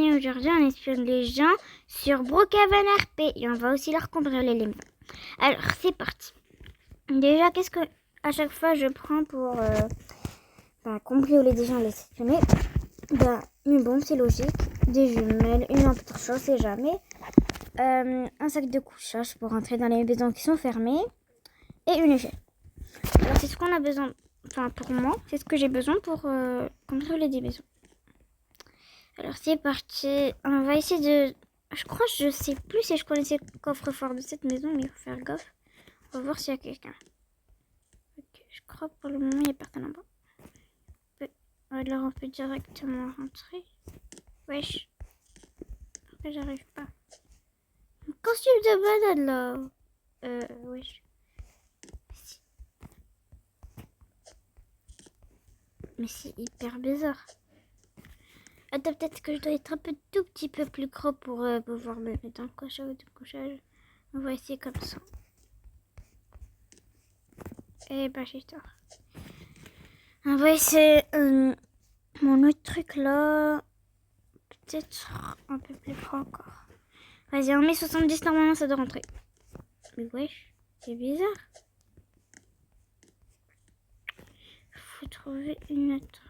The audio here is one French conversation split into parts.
Et aujourd'hui, on espionne les gens sur Brookhaven RP et on va aussi leur cambrioler les maisons. Alors, c'est parti. Déjà, qu'est-ce que à chaque fois je prends pour cambrioler des gens, les espionner? Mais bon, c'est logique. Des jumelles, une lampe torche, on sait jamais. Un sac de couchage pour entrer dans les maisons qui sont fermées. Et une échelle. Alors, c'est ce qu'on a besoin. Enfin, pour moi, c'est ce que j'ai besoin pour cambrioler des maisons. Alors c'est parti, on va essayer de... je sais plus si je connaissais le coffre-fort de cette maison, mais il faut faire gaffe. On va voir s'il y a quelqu'un. Ok, je crois que pour le moment il n'y a personne en bas. Alors on peut directement rentrer. Wesh. Pourquoi j'arrive pas? Un costume de balade là. Wesh. Mais c'est hyper bizarre. Attends, peut-être que je dois être un tout petit peu plus gros pour pouvoir me mettre dans le couchage. On va essayer comme ça. Et bah j'ai tort. On va essayer mon autre truc là. Peut-être un peu plus gros encore. Vas-y, on met 70, normalement ça doit rentrer. Mais wesh, c'est bizarre. Faut trouver une autre.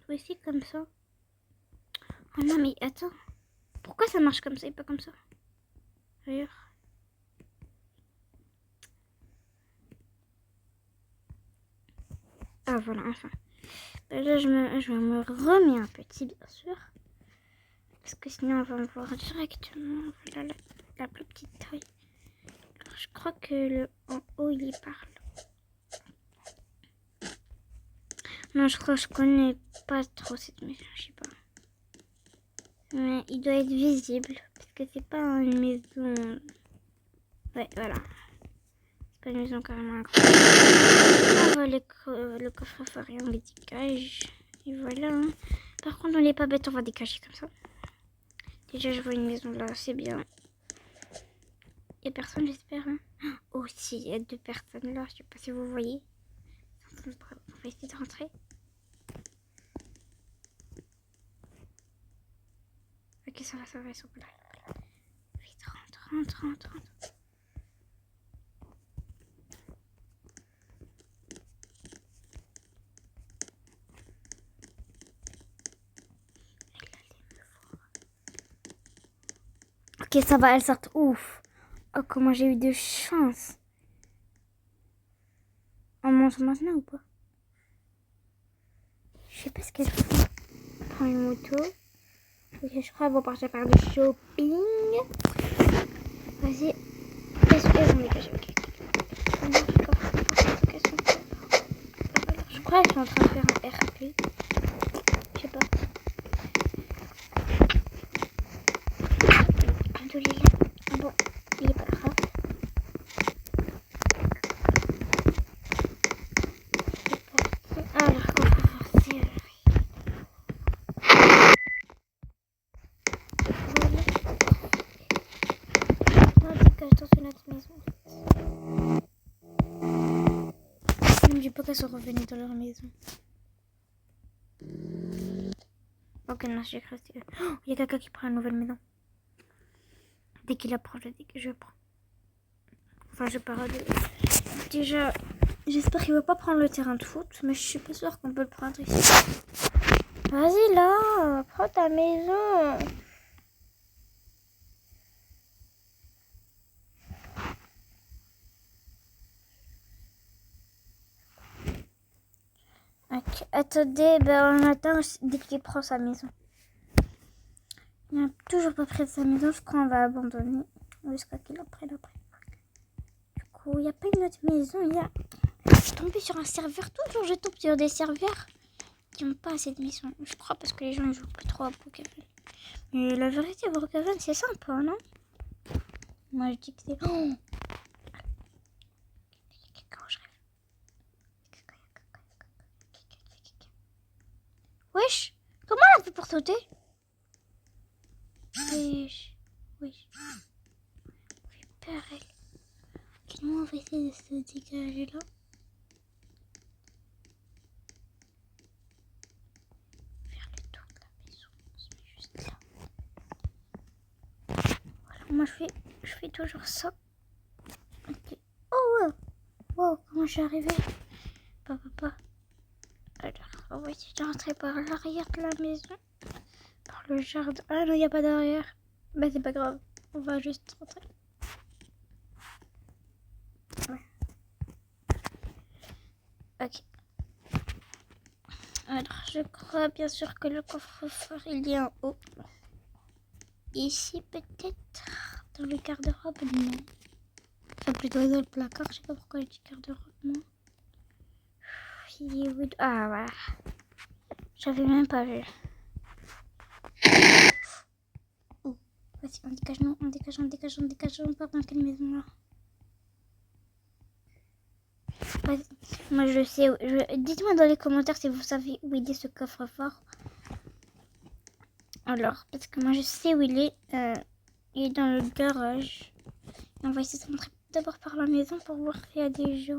Faut essayer comme ça. Oh non mais attends. Pourquoi ça marche comme ça et pas comme ça? D'ailleurs. Ah voilà, enfin. Là je me remets un petit bien sûr. Parce que sinon on va me voir directement. Voilà la plus petite taille. Alors je crois que le en haut il y parle. Non, je crois que je connais pas trop cette maison, je sais pas. Mais il doit être visible, parce que c'est pas une maison... Ouais, voilà. C'est pas une maison carrément incroyable. On va le coffre-fort et on les dégage. Et voilà. Par contre, on n'est pas bête, on va dégager comme ça. Déjà, je vois une maison là, c'est bien. Il y a personne, j'espère. Hein. Oh, si, il y a 2 personnes là, je sais pas si vous voyez. On va essayer de rentrer. Ok, ça va, ils sont là. Vite, rentre. Ok, ça va, elles sortent. Ouf. Oh, comment j'ai eu de chance. On mange maintenant ou pas? Je sais pas ce qu'elles font. On prend une moto. Ok, je crois qu'elles vont partir faire du shopping. Vas-y. Elles ont dégagé, ok. Je crois qu'elles sont en train de faire un RP. Je sais pas. Bon, il est pas grave. Alors, qu'on peut forcer. On dégage dans notre maison. Ne me dis pas qu'elles sont revenues dans leur maison. Ok, non, j'ai cru que il y a quelqu'un qui prend une nouvelle maison. Dès qu'il la prend, je prends. Enfin, je pars de... Déjà, j'espère qu'il va pas prendre le terrain de foot, mais je suis pas sûre qu'on peut le prendre ici. Vas-y là, prends ta maison. Ok, attendez, on attend dès qu'il prend sa maison. Il n'a toujours pas pris sa maison, je crois qu'on va abandonner jusqu'à qu'il en prenne après. Du coup, il n'y a pas une autre maison, Je suis tombée sur un serveur, toujours je tombe sur des serveurs qui n'ont pas assez de maison. Je crois parce que les gens ne jouent plus trop à Brookhaven. Mais la vérité, Brookhaven, c'est sympa, non? Moi, je dis que c'est... Oh, wesh, comment elle a fait pour sauter? Wesh. Fait peur, elle. Ok, nous, on va essayer de se dégager là. moi je fais toujours ça. Okay. Oh wow. Wow, comment je suis arrivée? Papa. Alors, on va essayer de rentrer par l'arrière de la maison. Par le jardin. Ah non, il n'y a pas d'arrière. Bah c'est pas grave. On va juste rentrer. Ouais. Ok. Alors, je crois bien sûr que le coffre-fort il est en haut. Ici peut-être. Dans le garde-robe, non. Enfin plutôt dans le placard. Je sais pas pourquoi il dit garde-robe, non. Ah voilà. J'avais même pas vu. Oh, vas-y, on dégage, non, on dégage. On part dans quelle maison là? Moi je sais. Dites-moi dans les commentaires si vous savez où il est ce coffre-fort. Alors, parce que moi je sais où il est. Il est dans le garage. Et on va essayer de rentrer d'abord par la maison pour voir s'il y a des gens.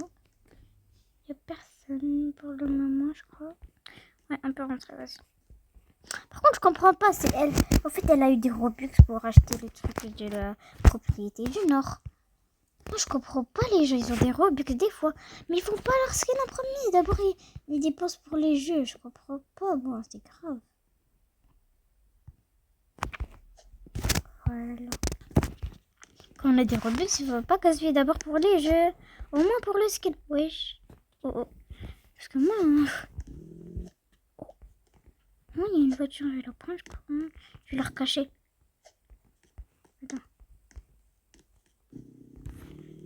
Il n'y a personne pour le moment, je crois. Ouais, on peut rentrer, vas-y. Par contre, je comprends pas, c'est elle. En fait, elle a eu des Robux pour acheter le truc de la propriété du Nord. Moi, je comprends pas les jeux. Ils ont des Robux des fois. Mais ils font pas leur skin en premier. D'abord, ils dépensent pour les jeux. Je comprends pas, moi. C'est grave. Voilà. Quand on a des Robux, il faut pas gaspiller d'abord pour les jeux. Au moins pour le skin. Wesh. Oh. Parce que moi... Moi, il y a une voiture, je vais la prendre, je crois. Je vais la recacher. Attends.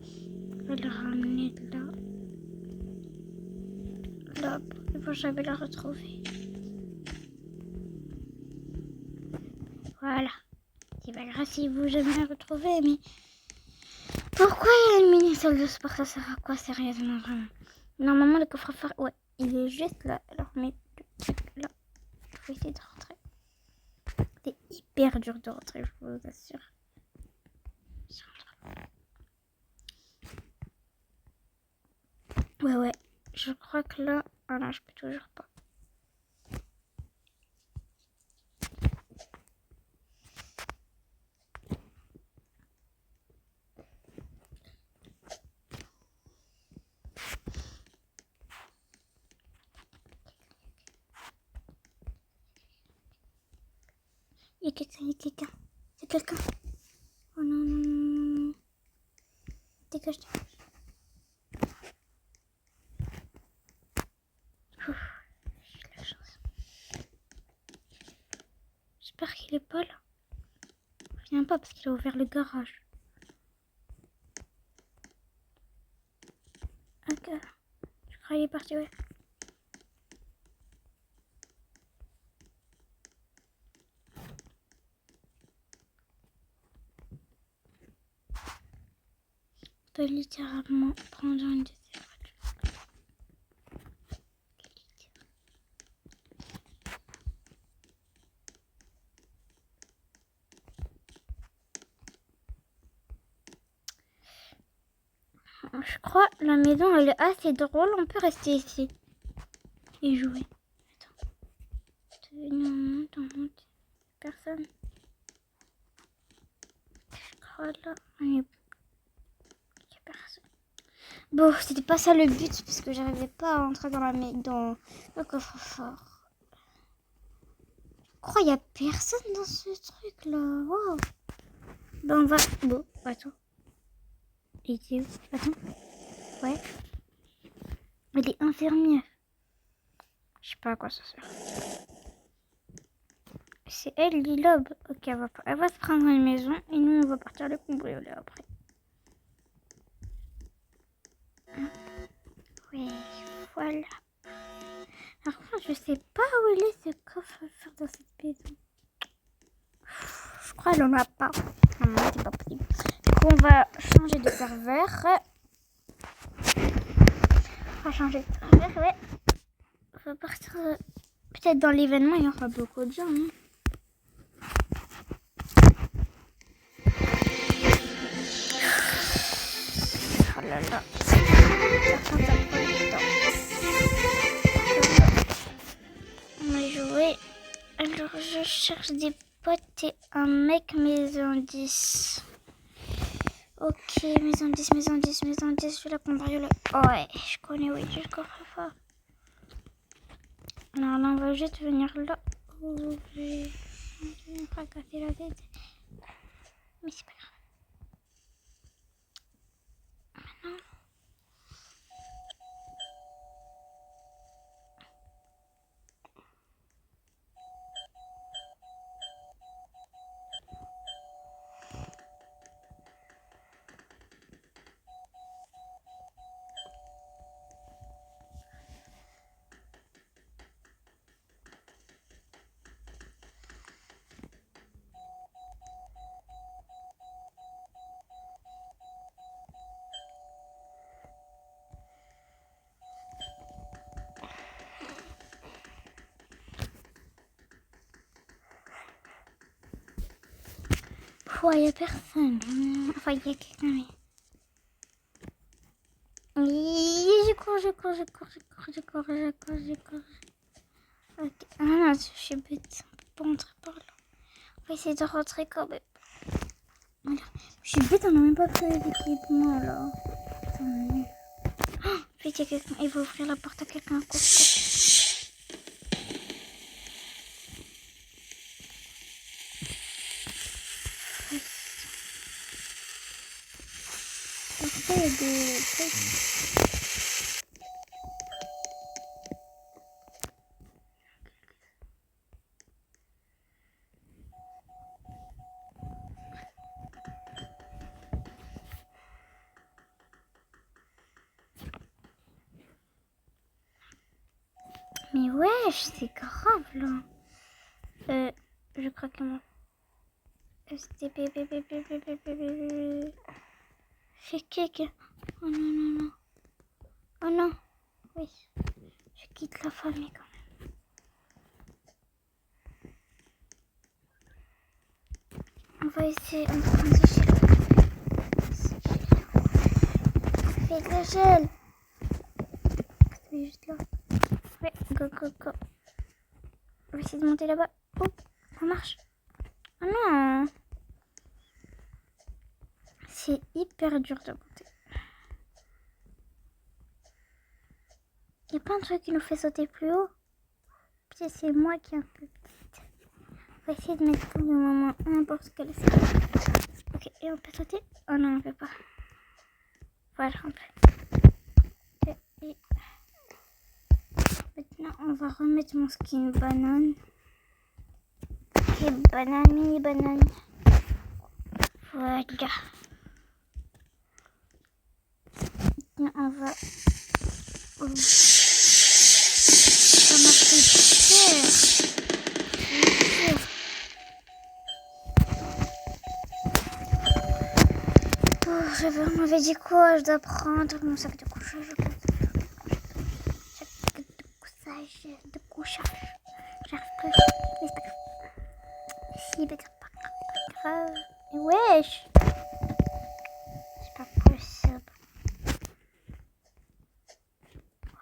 Je vais la ramener là. Là, pour que je vais la retrouver. Voilà. C'est pas grave si vous jamais la retrouver, mais... Pourquoi il y a une mini-salle de sport? Ça sert à quoi, sérieusement, vraiment? Normalement, le coffre-fort, ouais, il est juste là. Alors, mais le truc là, je vais essayer de rentrer. C'est hyper dur de rentrer, je vous assure. Ouais, je crois que là... Ah non, je peux toujours pas. Il y a quelqu'un. C'est quelqu'un. Oh non. Dégage. J'ai la chance. J'espère qu'il est pas là. Il vient pas parce qu'il a ouvert le garage. Ok. Je crois qu'il est parti, ouais. On peut littéralement prendre une de ces voitures. Je crois la maison elle est assez drôle. On peut rester ici et jouer. Attends. Non, personne. Je crois là. Il y a personne. Bon, c'était pas ça le but parce que j'arrivais pas à entrer dans le coffre-fort. Je crois qu'il y a personne dans ce truc là. Wow. Ben on va. Bon, attends. Il est où? Attends. Ouais. Elle est infirmière. Je sais pas à quoi ça sert. C'est elle, Lilobe. Ok, elle va se prendre une maison et nous on va partir le cambrioler après. Oui, voilà. Par contre, je sais pas où il est ce coffre-fort dans cette maison. Je crois qu'elle en a pas. Non, c'est pas possible. Donc on va changer de serveur. Ouais. On va partir. Peut-être dans l'événement, il y aura beaucoup de gens. Hein. Oh là là. On va jouer. Alors, je cherche des potes et un mec maison 10. Ok, maison 10, maison 10, maison 10, je vais la cambrioler. Oh ouais, je connais, oui, je connais fort. Alors là, on va juste venir là. Oh, je vais me fracasser la tête. Mais c'est pas grave. Maintenant. Il n'y a personne. Enfin, il y a quelqu'un, mais... Oui, je cours. Ok. Ah non, je suis bête. On peut pas rentrer par là. On va essayer de rentrer quand même. Voilà. Je suis bête, on n'a même pas pris d'équipement là. Attends, oh, il y a quelqu'un. Il va ouvrir la porte à quelqu'un. Cours. Il y a des trucs. Mais wesh, c'est grave là. Je crois que moi. STP. Fais quelque. Oh non. Oh non. Oui. Je quitte la famille quand même. On va essayer. On va prendre des gels. Fais de la gel. C'est juste là. Ouais, go. On va essayer de monter là-bas. Oh, ça marche. Oh non. C'est hyper dur de monter. Il y a plein de trucs qui nous fait sauter plus haut. Puis c'est moi qui est un peu petite. On va essayer de mettre pour le moment n'importe quel escalier. Ok, et on peut sauter? Oh non, on peut pas. Voilà, on peut. Et maintenant, on va remettre mon skin banane. Et banane, mini banane. Voilà. Maintenant, on va... Oh. Ça m'a fait peur. On m'avait dit quoi? Je dois prendre mon sac de couchage. De couchage. J'arrive pas. Mais c'est pas grave. Si, mais c'est pas grave. Mais wesh. C'est pas possible.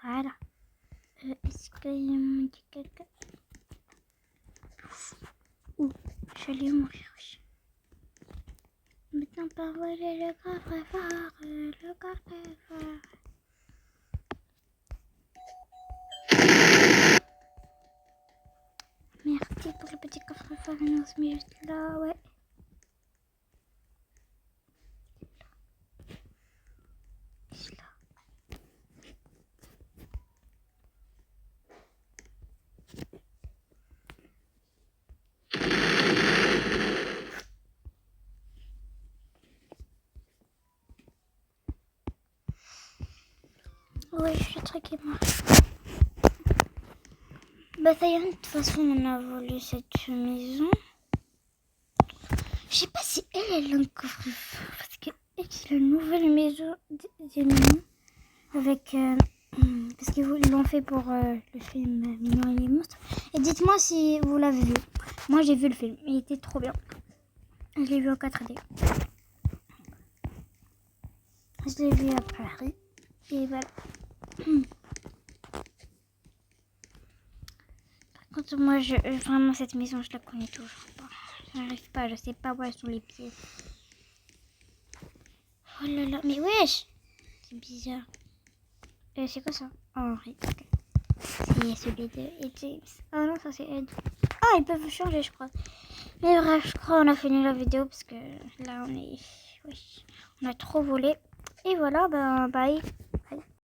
Voilà. Est-ce qu'il me dit quelqu'un? Ouh, j'allais mourir. Maintenant, par voler le coffre-fort. Merci pour le petit coffre-fort. On se met juste là, ouais. Ouais, je suis très mort. Bah ça y est, de toute façon on a volé cette maison. Je sais pas si elle a un coffre-fort parce que c'est la nouvelle maison d'ennemis avec parce qu'ils l'ont fait pour le film Mignon et les monstres. Et dites-moi si vous l'avez vu. Moi j'ai vu le film, il était trop bien. Je l'ai vu en 4D. Je l'ai vu à Paris et voilà. Par contre moi vraiment cette maison je la connais toujours pas. J'arrive pas, je sais pas où sont les pieds. Oh là là, mais wesh. C'est bizarre. C'est quoi ça? Oh, ok. C'est celui de Ed James. Ah non, ça c'est Ed. Ah, ils peuvent changer, je crois. Mais bref, je crois qu'on a fini la vidéo parce que là, on est... Oui, on a trop volé. Et voilà, ben, bye.